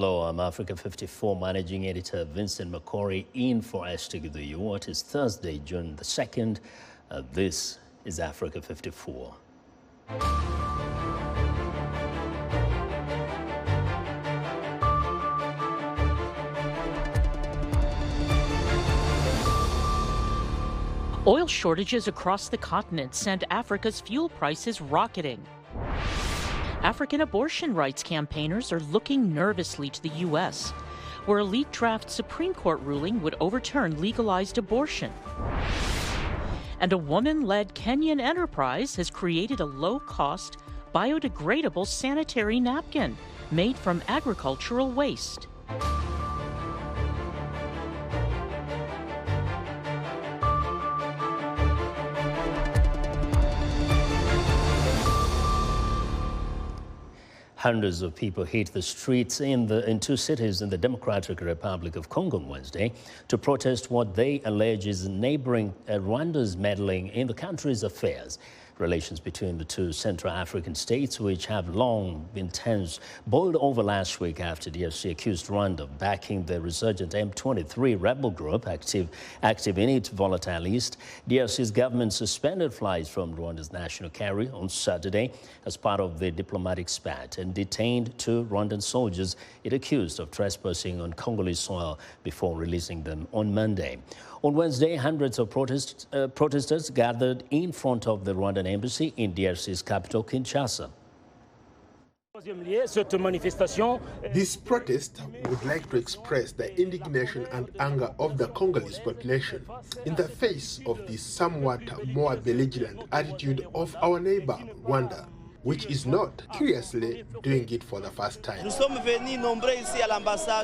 Hello, I'm Africa 54 Managing Editor Vincent McCory in for STU. It is Thursday, June the 2nd. This is Africa 54. Oil shortages across the continent send Africa's fuel prices rocketing. African abortion rights campaigners are looking nervously to the U.S., where a leaked draft Supreme Court ruling would overturn legalized abortion. And a woman-led Kenyan enterprise has created a low-cost, biodegradable sanitary napkin made from agricultural waste. Hundreds of people hit the streets in two cities in the Democratic Republic of Congo on Wednesday to protest what they allege is neighboring Rwanda's meddling in the country's affairs. Relations between the two Central African states, which have long been tense, boiled over last week after DRC accused Rwanda of backing the resurgent M23 rebel group active in its volatile east. DRC's government suspended flights from Rwanda's national carrier on Saturday as part of the diplomatic spat and detained two Rwandan soldiers it accused of trespassing on Congolese soil before releasing them on Monday. On Wednesday, hundreds of protesters gathered in front of the Rwandan embassy in DRC's capital, Kinshasa. This protest would like to express the indignation and anger of the Congolese population in the face of the somewhat more belligerent attitude of our neighbor, Rwanda, which is not, curiously, doing it for the first time.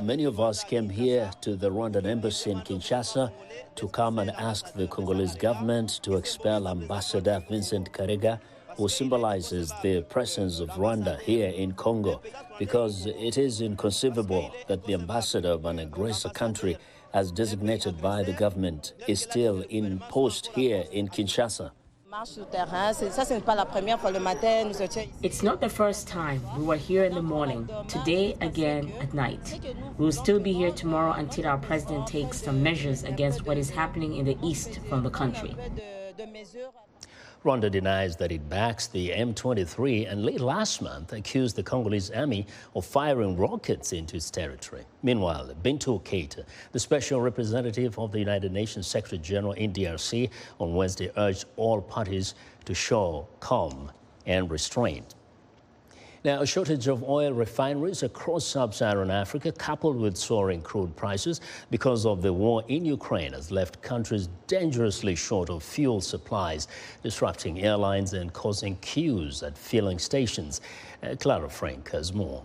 Many of us came here to the Rwandan embassy in Kinshasa to come and ask the Congolese government to expel Ambassador Vincent Karega, who symbolizes the presence of Rwanda here in Congo, because it is inconceivable that the ambassador of an aggressor country, as designated by the government, is still in post here in Kinshasa. It's not the first time. We were here in the morning, today again at night. We will still be here tomorrow until our president takes some measures against what is happening in the east from the country. Rwanda denies that it backs the M23 and late last month accused the Congolese army of firing rockets into its territory. Meanwhile, Bintou Keita, the special representative of the United Nations Secretary General in DRC, on Wednesday urged all parties to show calm and restraint. Now, a shortage of oil refineries across sub-Saharan Africa, coupled with soaring crude prices because of the war in Ukraine, has left countries dangerously short of fuel supplies, disrupting airlines and causing queues at filling stations. Clara Frank has more.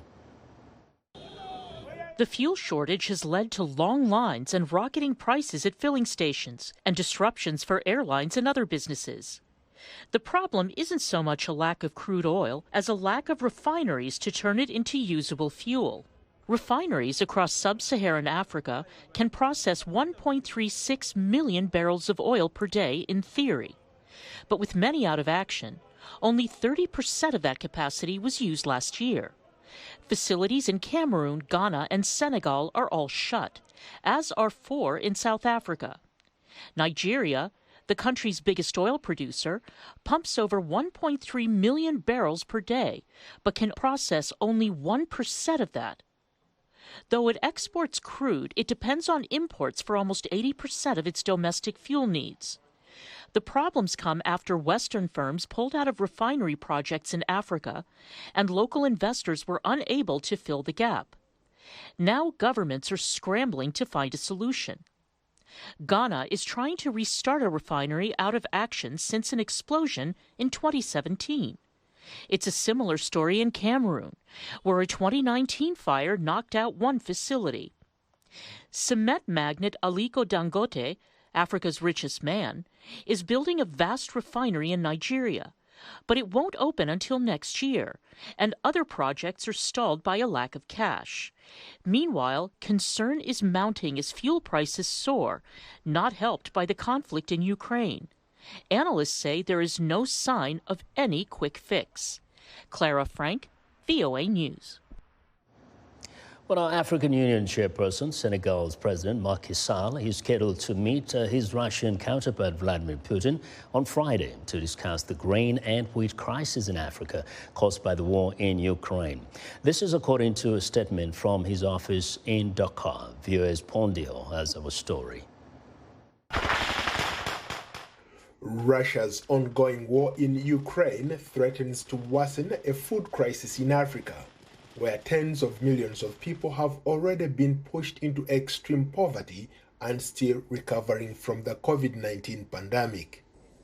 The fuel shortage has led to long lines and rocketing prices at filling stations and disruptions for airlines and other businesses. The problem isn't so much a lack of crude oil as a lack of refineries to turn it into usable fuel. Refineries across sub-Saharan Africa can process 1.36 million barrels of oil per day in theory. But with many out of action, only 30% of that capacity was used last year. Facilities in Cameroon, Ghana, and Senegal are all shut, as are 4 in South Africa. Nigeria, the country's biggest oil producer, pumps over 1.3 million barrels per day, but can process only 1% of that. Though it exports crude, it depends on imports for almost 80% of its domestic fuel needs. The problems come after Western firms pulled out of refinery projects in Africa, and local investors were unable to fill the gap. Now governments are scrambling to find a solution. Ghana is trying to restart a refinery out of action since an explosion in 2017. It's a similar story in Cameroon, where a 2019 fire knocked out one facility. Cement magnate Aliko Dangote, Africa's richest man, is building a vast refinery in Nigeria, but it won't open until next year, and other projects are stalled by a lack of cash. Meanwhile, concern is mounting as fuel prices soar, not helped by the conflict in Ukraine. Analysts say there is no sign of any quick fix. Clara Frank, VOA News. But our African Union chairperson, Senegal's President Macky Sall, is scheduled to meet his Russian counterpart Vladimir Putin on Friday to discuss the grain and wheat crisis in Africa caused by the war in Ukraine. This is according to a statement from his office in Dakar. VOA's Pondio has our story. Russia's ongoing war in Ukraine threatens to worsen a food crisis in Africa, where tens of millions of people have already been pushed into extreme poverty and still recovering from the COVID-19 pandemic.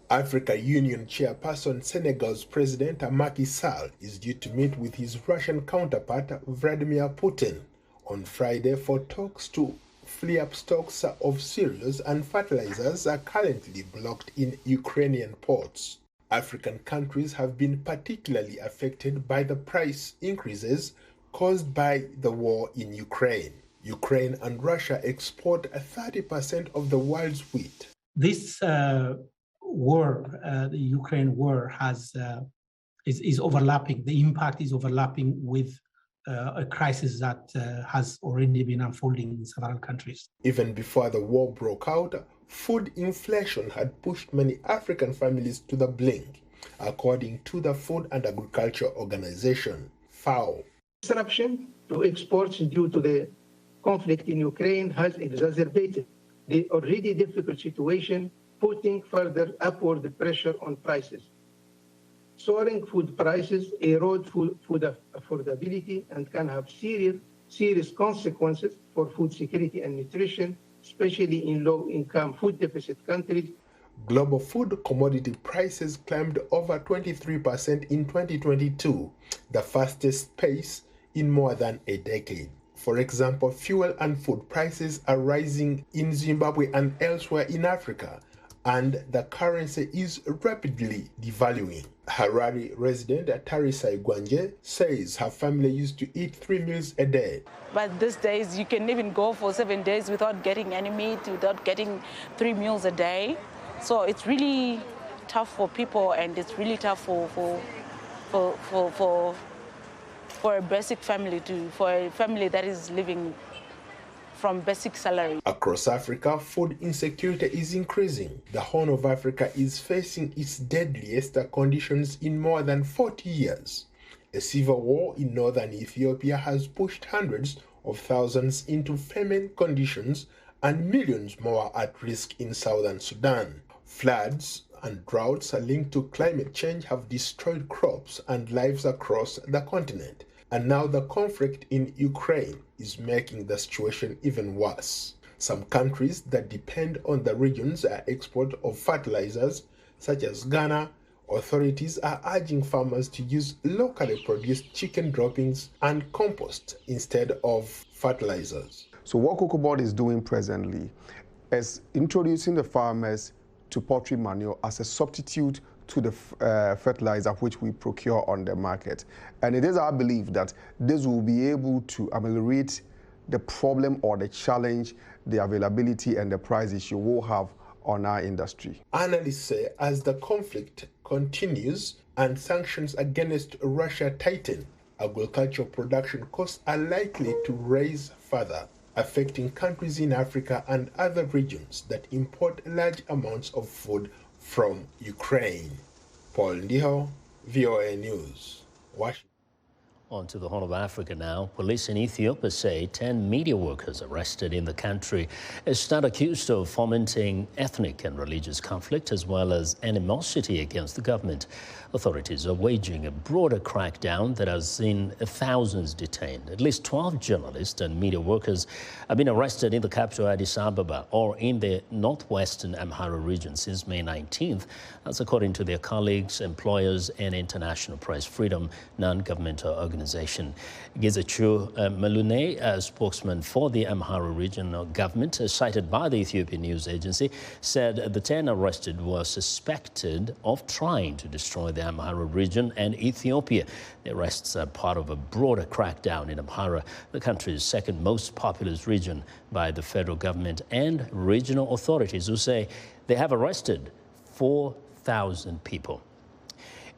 Africa Union chairperson Senegal's President Macky Sall is due to meet with his Russian counterpart Vladimir Putin on Friday for talks to free up stocks of cereals and fertilizers are currently blocked in Ukrainian ports. African countries have been particularly affected by the price increases caused by the war in Ukraine. Ukraine and Russia export 30% of the world's wheat. This war, the Ukraine war, is overlapping. The impact is overlapping with a crisis that has already been unfolding in several countries. Even before the war broke out, food inflation had pushed many African families to the brink, according to the Food and Agriculture Organization, FAO. Disruption to exports due to the conflict in Ukraine has exacerbated the already difficult situation, putting further upward pressure on prices. Soaring food prices erode food affordability and can have serious consequences for food security and nutrition, especially in low-income food deficit countries. Global food commodity prices climbed over 23% in 2022, the fastest pace in more than a decade. For example, fuel and food prices are rising in Zimbabwe and elsewhere in Africa, and the currency is rapidly devaluing. Harare resident Tarisa Igwanje says her family used to eat 3 meals a day. But these days, you can even go for 7 days without getting any meat, without getting 3 meals a day. So it's really tough for people, and it's really tough for a basic family, for a family that is living from basic salary. Across Africa, food insecurity is increasing. The Horn of Africa is facing its deadliest conditions in more than 40 years. A civil war in northern Ethiopia has pushed hundreds of thousands into famine conditions and millions more at risk in southern Sudan. Floods and droughts linked to climate change have destroyed crops and lives across the continent. And now the conflict in Ukraine is making the situation even worse. Some countries that depend on the region's export of fertilizers, such as Ghana, authorities are urging farmers to use locally produced chicken droppings and compost instead of fertilizers. So what Cocoa Board is doing presently is introducing the farmers to poultry manure as a substitute to the fertilizer which we procure on the market. And it is our belief that this will be able to ameliorate the problem or the challenge, the availability and the price issue we'll have on our industry. Analysts say as the conflict continues and sanctions against Russia tighten, agricultural production costs are likely to rise further, affecting countries in Africa and other regions that import large amounts of food from Ukraine. Paul Ndiho, VOA News, Washington. On to the Horn of Africa now. Police in Ethiopia say 10 media workers arrested in the country stand accused of fomenting ethnic and religious conflict as well as animosity against the government. Authorities are waging a broader crackdown that has seen thousands detained. At least 12 journalists and media workers have been arrested in the capital Addis Ababa or in the northwestern Amhara region since May 19th. That's according to their colleagues, employers and International Press Freedom non-governmental organization. Gezachu Malune, a spokesman for the Amhara regional government, cited by the Ethiopian news agency, said the 10 arrested were suspected of trying to destroy the Amhara region and Ethiopia. The arrests are part of a broader crackdown in Amhara, the country's second most populous region, by the federal government and regional authorities who say they have arrested 4,000 people.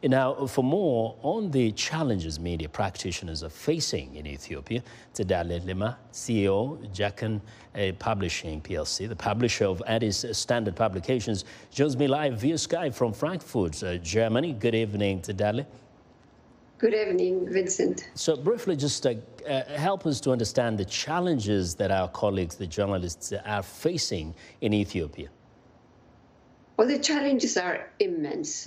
Now, for more on the challenges media practitioners are facing in Ethiopia, Tedale Lima, CEO, Jakan Publishing PLC, the publisher of Addis Standard Publications, joins me live via Skype from Frankfurt, Germany. Good evening, Tedale. Good evening, Vincent. So briefly, just help us to understand the challenges that our colleagues, the journalists, are facing in Ethiopia. Well, the challenges are immense.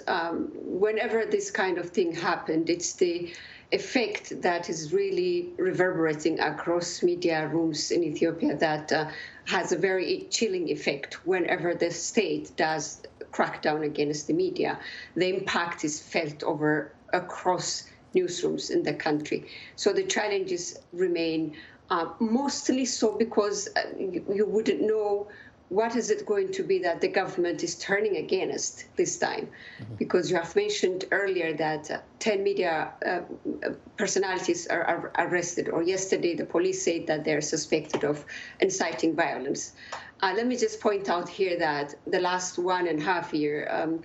Whenever this kind of thing happened, it's the effect that is really reverberating across media rooms in Ethiopia that has a very chilling effect whenever the state does crack down against the media. The impact is felt across newsrooms in the country. So the challenges remain mostly so because you wouldn't know what is it going to be that the government is turning against this time? Because you have mentioned earlier that 10 media personalities are arrested, or yesterday the police said that they're suspected of inciting violence. Let me just point out here that the last 1.5 years,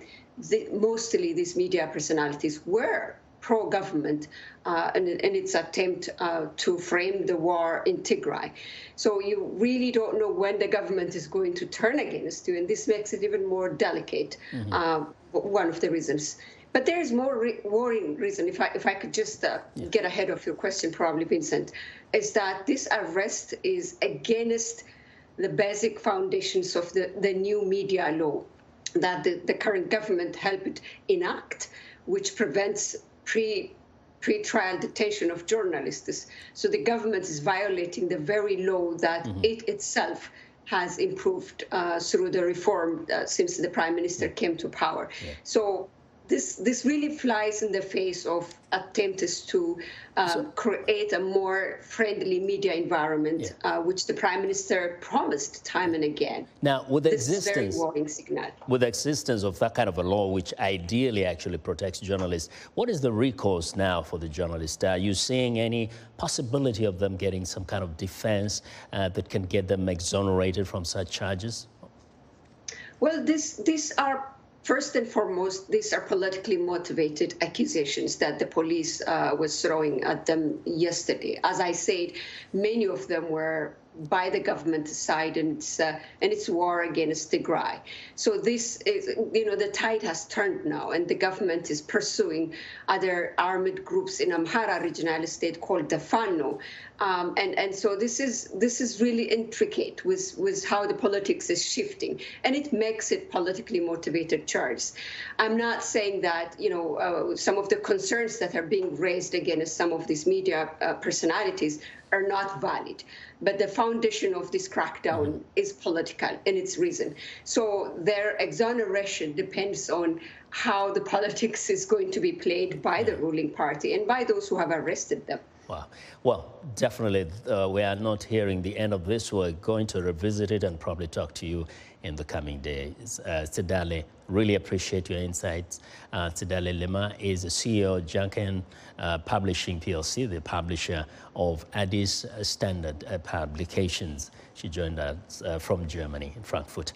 mostly these media personalities were pro-government in its attempt to frame the war in Tigray. So you really don't know when the government is going to turn against you, and this makes it even more delicate, one of the reasons. But there is more worrying reason, if I could just get ahead of your question, probably, Vincent, is that this arrest is against the basic foundations of the new media law that the current government helped enact, which prevents pre-trial detention of journalists. So the government is violating the very law that it itself has improved through the reform since the Prime Minister came to power. So this really flies in the face of attempts to create a more friendly media environment, which the Prime Minister promised time and again. Now, with the very warning signal. With the existence of that kind of a law, which ideally actually protects journalists, what is the recourse now for the journalists? Are you seeing any possibility of them getting some kind of defense that can get them exonerated from such charges? Well, these are, first and foremost, these are politically motivated accusations that the police was throwing at them yesterday. As I said, many of them were by the government side and its war against Tigray. So this is, the tide has turned now, and the government is pursuing other armed groups in Amhara regional state called the Fano. And so this is really intricate with how the politics is shifting, and it makes it politically motivated charges. I'm not saying that some of the concerns that are being raised against some of these media personalities are not valid, but the foundation of this crackdown is political in its reason. So their exoneration depends on how the politics is going to be played by the ruling party and by those who have arrested them. Wow. Well, definitely, we are not hearing the end of this. We're going to revisit it and probably talk to you in the coming days. Tedale, really appreciate your insights. Tedale Lima is the CEO of Jakan Publishing PLC, the publisher of Addis Standard Publications. She joined us from Germany, in Frankfurt.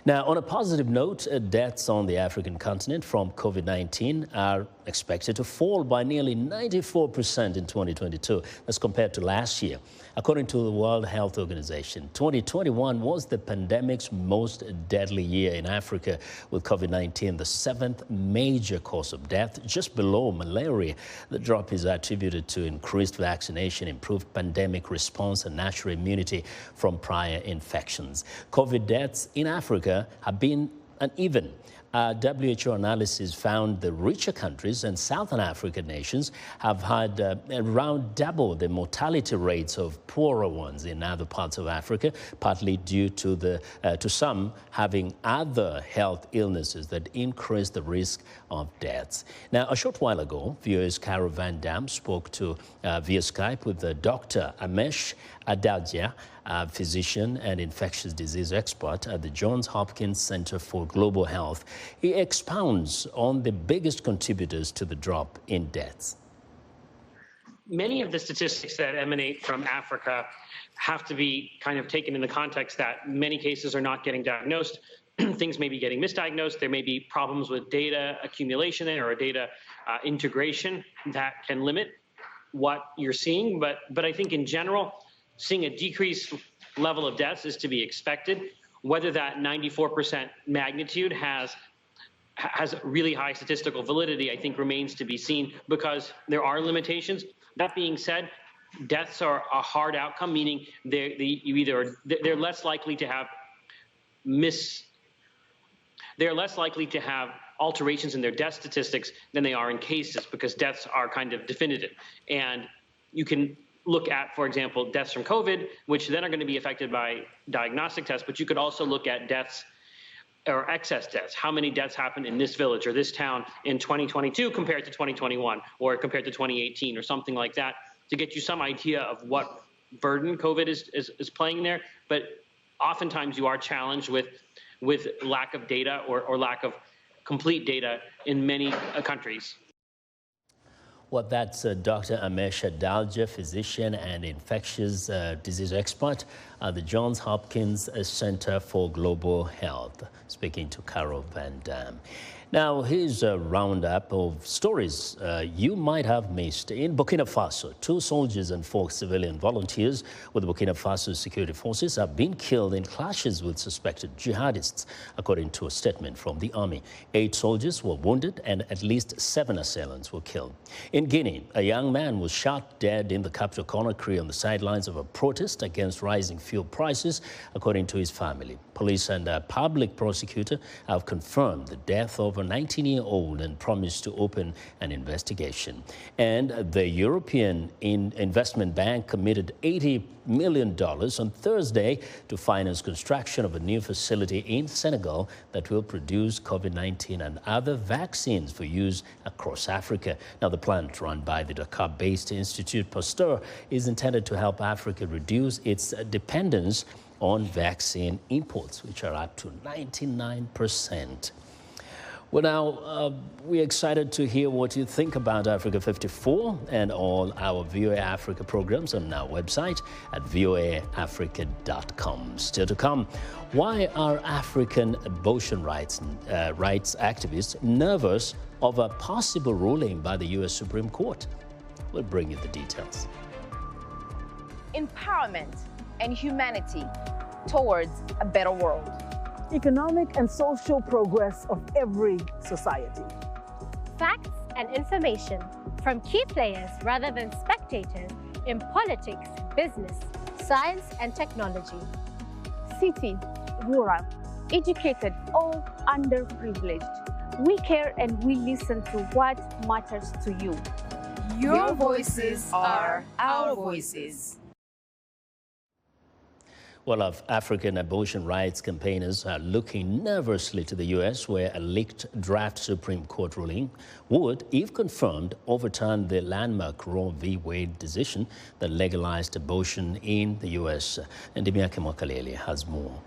Now, on a positive note, deaths on the African continent from COVID-19 are expected to fall by nearly 94% in 2022 as compared to last year. According to the World Health Organization, 2021 was the pandemic's most deadly year in Africa, with COVID-19 the 7th major cause of death, just below malaria. The drop is attributed to increased vaccination, improved pandemic response, and natural immunity from prior infections. COVID deaths in Africa have been uneven. WHO analysis found the richer countries and Southern African nations have had around double the mortality rates of poorer ones in other parts of Africa, partly due to some having other health illnesses that increase the risk of deaths. Now, a short while ago, VOA's Carol Van Dam spoke to via Skype with Dr. Amesh Adadja, a physician and infectious disease expert at the Johns Hopkins Center for Global Health. He expounds on the biggest contributors to the drop in deaths. Many of the statistics that emanate from Africa have to be kind of taken in the context that many cases are not getting diagnosed things may be getting misdiagnosed. There may be problems with data accumulation or data integration that can limit what you're seeing. But I think in general, seeing a decreased level of deaths is to be expected. Whether that 94% magnitude has really high statistical validity, I think remains to be seen because there are limitations. That being said, deaths are a hard outcome, meaning they're less likely to have alterations in their death statistics than they are in cases, because deaths are kind of definitive. And you can look at, for example, deaths from COVID, which then are going to be affected by diagnostic tests, but you could also look at deaths or excess deaths. How many deaths happened in this village or this town in 2022 compared to 2021 or compared to 2018 or something like that, to get you some idea of what burden COVID is playing there. But oftentimes you are challenged with lack of data or lack of complete data in many countries. Well, that's Dr. Amesh Adalja, physician and infectious disease expert at the Johns Hopkins Center for Global Health, speaking to Carol Van Dam. Now, here's a roundup of stories you might have missed. In Burkina Faso, 2 soldiers and 4 civilian volunteers with Burkina Faso security forces have been killed in clashes with suspected jihadists, according to a statement from the army. 8 soldiers were wounded and at least 7 assailants were killed. In Guinea, a young man was shot dead in the capital Conakry on the sidelines of a protest against rising fuel prices, according to his family. Police and a public prosecutor have confirmed the death of a 19-year-old and promised to open an investigation. And the European Investment Bank committed $80 million on Thursday to finance construction of a new facility in Senegal that will produce COVID-19 and other vaccines for use across Africa. Now, the plant, run by the Dakar-based Institute Pasteur, is intended to help Africa reduce its dependence on vaccine imports, which are up to 99%. Well, now, we're excited to hear what you think about Africa 54 and all our VOA Africa programs on our website at voaafrica.com. Still to come, why are African abortion rights activists nervous of a possible ruling by the U.S. Supreme Court? We'll bring you the details. Empowerment and humanity towards a better world. Economic and social progress of every society. Facts and information from key players rather than spectators in politics, business, science and technology. City, rural, educated, all underprivileged. We care and we listen to what matters to you. Your voices are our voices. Well, African abortion rights campaigners are looking nervously to the U.S., where a leaked draft Supreme Court ruling would, if confirmed, overturn the landmark Roe v. Wade decision that legalized abortion in the U.S. And Demiake Mwakaleli has more.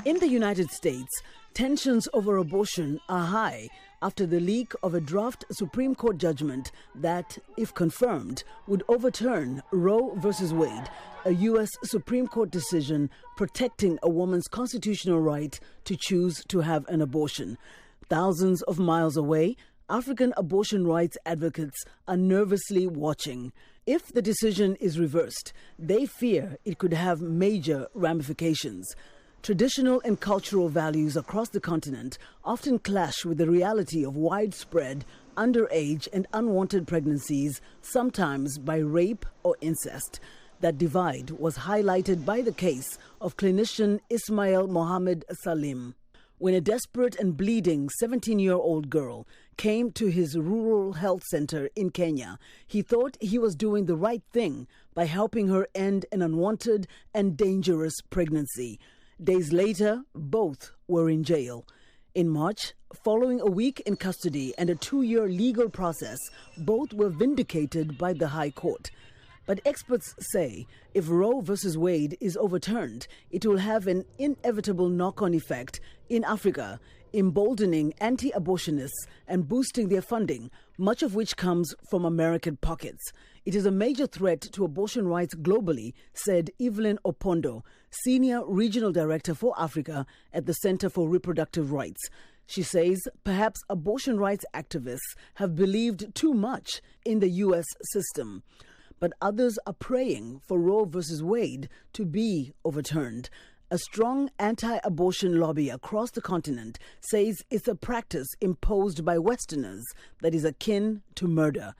In the United States, tensions over abortion are high after the leak of a draft Supreme Court judgment that, if confirmed, would overturn Roe v. Wade, a U.S. Supreme Court decision protecting a woman's constitutional right to choose to have an abortion. Thousands of miles away, African abortion rights advocates are nervously watching. If the decision is reversed, they fear it could have major ramifications. Traditional and cultural values across the continent often clash with the reality of widespread underage and unwanted pregnancies, sometimes by rape or incest. That divide was highlighted by the case of clinician Ismail Mohammed Salim. When a desperate and bleeding 17-year-old girl came to his rural health center in Kenya, he thought he was doing the right thing by helping her end an unwanted and dangerous pregnancy. Days later, both were in jail. In March, following a week in custody and a 2-year legal process, both were vindicated by the High Court. But experts say if Roe v. Wade is overturned, it will have an inevitable knock-on effect in Africa, emboldening anti-abortionists and boosting their funding, much of which comes from American pockets. It is a major threat to abortion rights globally, said Evelyn Opondo, Senior Regional Director for Africa at the Center for Reproductive Rights. She says perhaps abortion rights activists have believed too much in the U.S. system. But others are praying for Roe versus Wade to be overturned. A strong anti-abortion lobby across the continent says it's a practice imposed by Westerners that is akin to murder.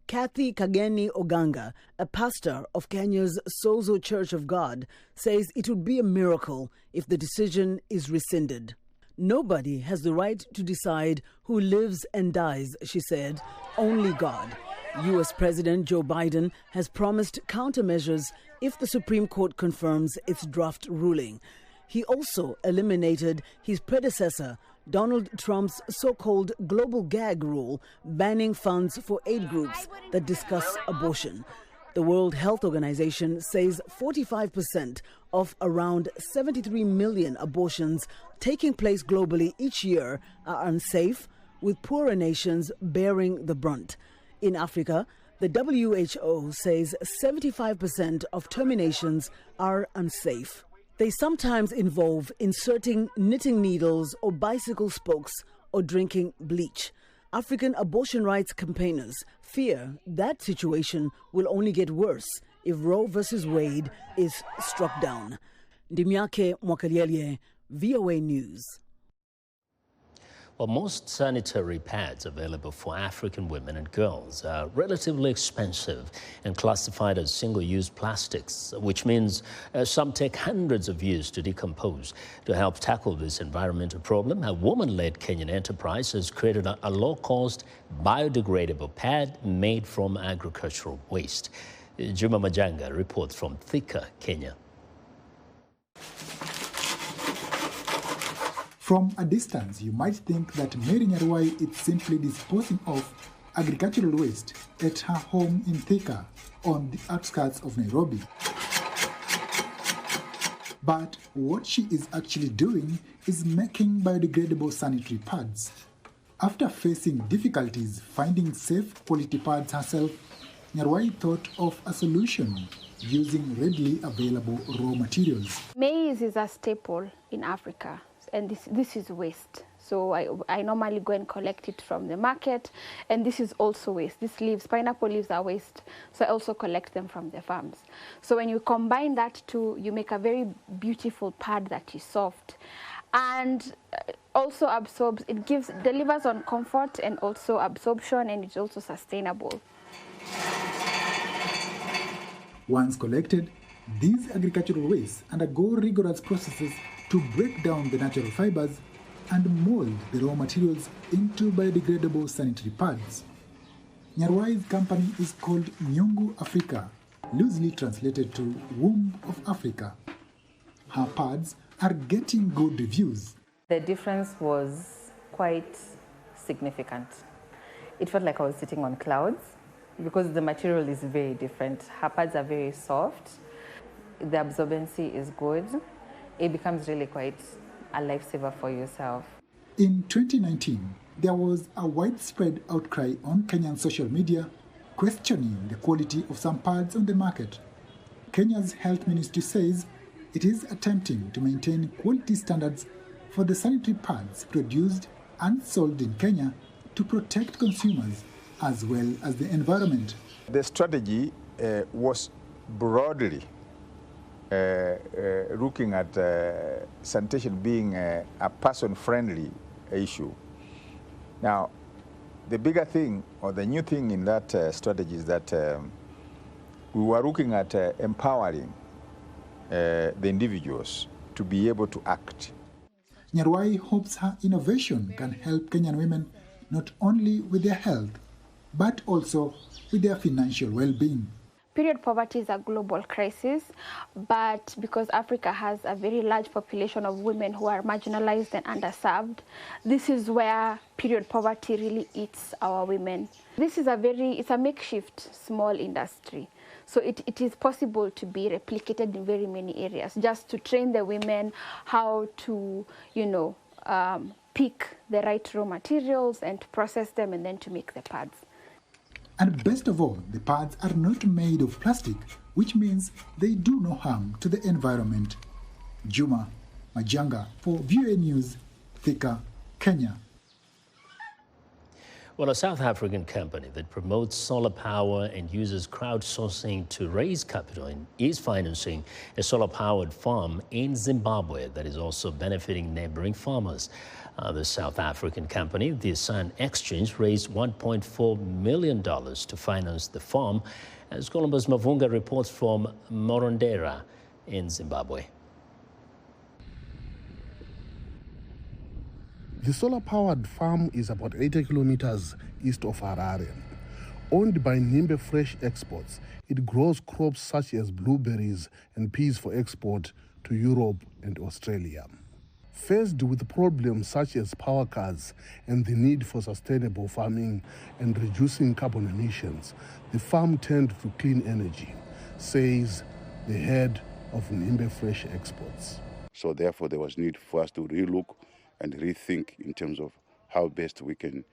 Kathy Kageni Oganga, a pastor of Kenya's Sozo Church of God, says it would be a miracle if the decision is rescinded. Nobody has the right to decide who lives and dies, she said. Only God. U.S. President Joe Biden has promised countermeasures if the Supreme Court confirms its draft ruling. He also eliminated his predecessor, Donald Trump's so-called global gag rule, banning funds for aid groups that discuss abortion. The World Health Organization says 45% of around 73 million abortions taking place globally each year are unsafe, with poorer nations bearing the brunt. In Africa, the WHO says 75% of terminations are unsafe. They sometimes involve inserting knitting needles or bicycle spokes or drinking bleach. African abortion rights campaigners fear that situation will only get worse if Roe versus Wade is struck down. Ndimiake Mwakalielye, VOA News. Well, most sanitary pads available for African women and girls are relatively expensive and classified as single-use plastics, which means some take hundreds of years to decompose. To help tackle this environmental problem, a woman-led Kenyan enterprise has created a low-cost, biodegradable pad made from agricultural waste. Juma Majanga reports from Thika, Kenya. From a distance, you might think that Mary Nyarwai is simply disposing of agricultural waste at her home in Thika, on the outskirts of Nairobi. But what she is actually doing is making biodegradable sanitary pads. After facing difficulties finding safe quality pads herself, Nyarwai thought of a solution using readily available raw materials. Maize is a staple in Africa. And this is waste. So I normally go and collect it from the market, and this is also waste. These leaves, pineapple leaves are waste, so I also collect them from the farms. So when you combine that two, you make a very beautiful pad that is soft and also absorbs, delivers on comfort and also absorption, and it's also sustainable. Once collected, these agricultural wastes undergo rigorous processes to break down the natural fibers and mold the raw materials into biodegradable sanitary pads. Nyarwai's company is called Nyungu Africa, loosely translated to Womb of Africa. Her pads are getting good reviews. The difference was quite significant. It felt like I was sitting on clouds because the material is very different. Her pads are very soft. The absorbency is good. It becomes really quite a lifesaver for yourself. In 2019, there was a widespread outcry on Kenyan social media questioning the quality of some pads on the market. Kenya's health ministry says it is attempting to maintain quality standards for the sanitary pads produced and sold in Kenya to protect consumers as well as the environment. The strategy was broadly looking at sanitation being a person-friendly issue. Now, the bigger thing, or the new thing in that strategy is that we were looking at empowering the individuals to be able to act. Nyarwai hopes her innovation can help Kenyan women not only with their health, but also with their financial well-being. Period poverty is a global crisis, but because Africa has a very large population of women who are marginalized and underserved, this is where period poverty really eats our women. This is it's a makeshift small industry. So it is possible to be replicated in very many areas, just to train the women how to, pick the right raw materials and to process them and then to make the pads. And best of all, the pads are not made of plastic, which means they do no harm to the environment. Juma Majanga for VOA News, Thika, Kenya. Well, a South African company that promotes solar power and uses crowdsourcing to raise capital is financing a solar-powered farm in Zimbabwe that is also benefiting neighboring farmers. The South African company, the Sun Exchange, raised $1.4 million to finance the farm, as Columbus Mavunga reports from Morondera in Zimbabwe. The solar-powered farm is about 80 kilometers east of Harare. Owned by Nimbe Fresh Exports, it grows crops such as blueberries and peas for export to Europe and Australia. Faced with problems such as power cuts and the need for sustainable farming and reducing carbon emissions, the farm turned to clean energy, says the head of Nimbe Fresh Exports. So therefore there was need for us to relook and rethink in terms of how best we can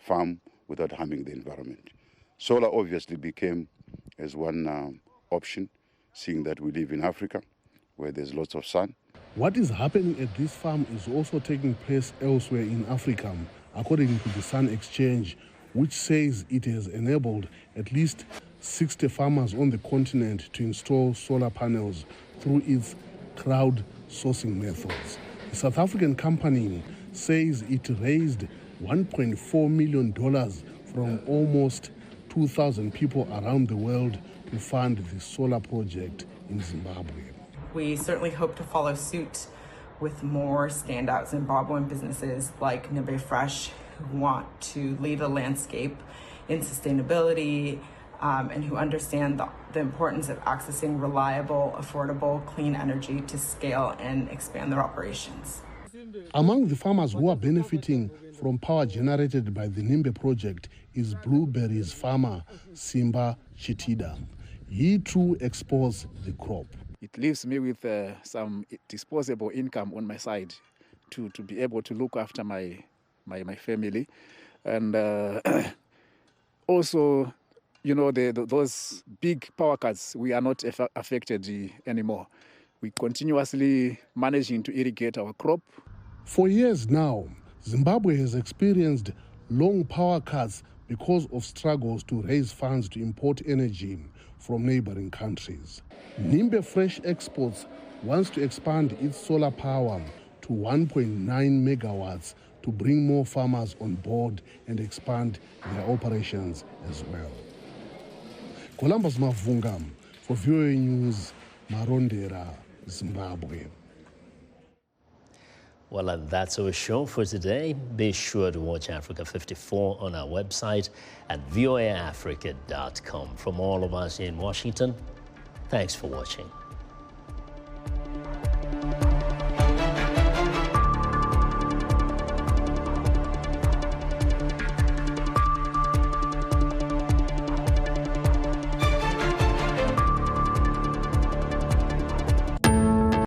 farm without harming the environment. Solar obviously became as one option, seeing that we live in Africa, where there's lots of sun. What is happening at this farm is also taking place elsewhere in Africa, according to the Sun Exchange, which says it has enabled at least 60 farmers on the continent to install solar panels through its crowdsourcing methods. The South African company says it raised $1.4 million from almost 2,000 people around the world to fund the solar project in Zimbabwe. We certainly hope to follow suit with more standout Zimbabwean businesses like Nimbe Fresh, who want to lead a landscape in sustainability and who understand the importance of accessing reliable, affordable, clean energy to scale and expand their operations. Among the farmers who are benefiting from power generated by the Nimbe project is blueberries farmer Simba Chitida. He too exports the crop. It leaves me with some disposable income on my side to be able to look after my family. And also, you know, those big power cuts, we are not affected anymore. We continuously managing to irrigate our crop. For years now, Zimbabwe has experienced long power cuts because of struggles to raise funds to import energy from neighboring countries. Nimbe Fresh Exports wants to expand its solar power to 1.9 megawatts to bring more farmers on board and expand their operations as well. Columbus Mavunga for VOA News, Marondera, Zimbabwe. Well, and that's our show for today. Be sure to watch Africa 54 on our website at voaafrica.com. From all of us in Washington, thanks for watching.